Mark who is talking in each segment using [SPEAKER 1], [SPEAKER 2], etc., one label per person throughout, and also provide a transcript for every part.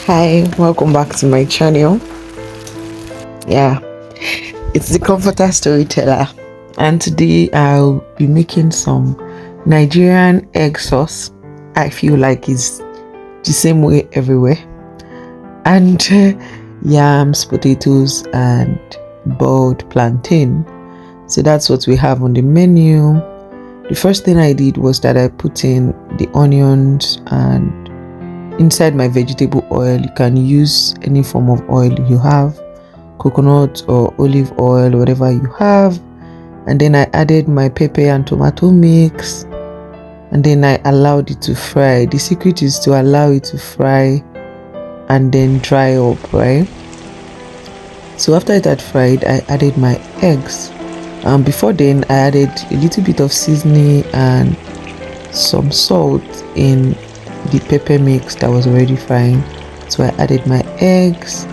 [SPEAKER 1] Hi, welcome back to my channel. Yeah, it's the comforter storyteller, and today I'll be making some Nigerian egg sauce. I feel like it's the same way everywhere, and yams, potatoes, and boiled plantain. So that's what we have on the menu. The first thing I did was that I put in the onions, and inside my vegetable oil, you can use any form of oil you have, coconut or olive oil, whatever you have. And then I added my pepper and tomato mix, and then I allowed it to fry. The secret is to allow it to fry and then dry up, right? So after it had fried, I added my eggs. Before then, I added a little bit of seasoning and some salt in the pepper mix that was already frying. So I added my eggs.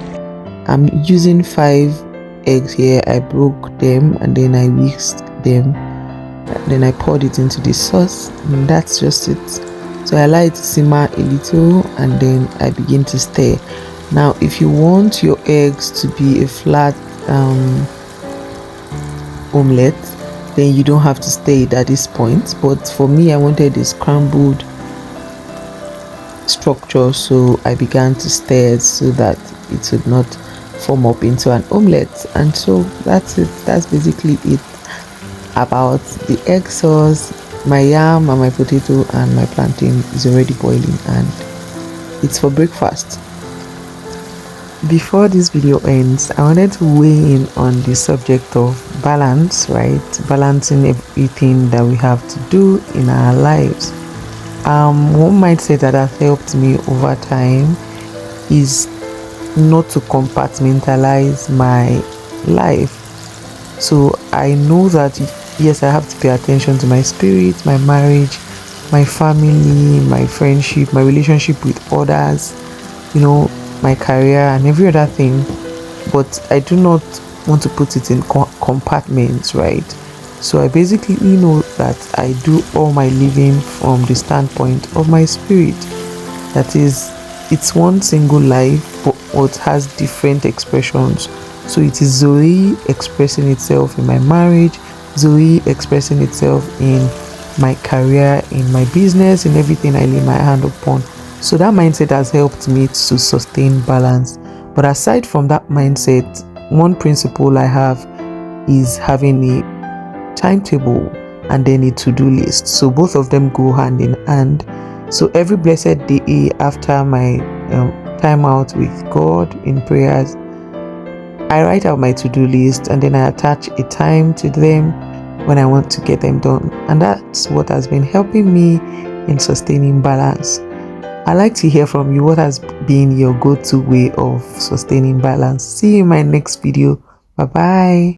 [SPEAKER 1] I'm using 5 eggs here. I broke them and then I whisked them. Then I poured it into the sauce, and that's just it. So I allow it to simmer a little, and then I begin to stir. Now, if you want your eggs to be a flat omelette, then you don't have to stir it at this point. But for me, I wanted a scrambled structure, so I began to stir it so that it would not form up into an omelette. And so that's it. That's basically it about the egg sauce. My yam and my potato and my plantain is already boiling, and it's for breakfast. Before this video ends, I wanted to weigh in on the subject of balance, right? Balancing everything that we have to do in our lives. One mindset that has helped me over time is not to compartmentalize my life. So I know that yes, I have to pay attention to my spirit, my marriage, my family, my friendship, my relationship with others, my career and every other thing, but I do not want to put it in compartments, right? So I basically know that I do all my living from the standpoint of my spirit. That is, it's one single life, but it has different expressions. So it is Zoe expressing itself in my marriage, Zoe expressing itself in my career, in my business, in everything I lay my hand upon. So that mindset has helped me to sustain balance. But aside from that mindset, one principle I have is having a timetable and then a to-do list. So both of them go hand in hand. So every blessed day after my time out with God in prayers, I write out my to-do list, and then I attach a time to them when I want to get them done. And that's what has been helping me in sustaining balance. I'd like to hear from you. What has been your go-to way of sustaining balance? See you in my next video. Bye-bye.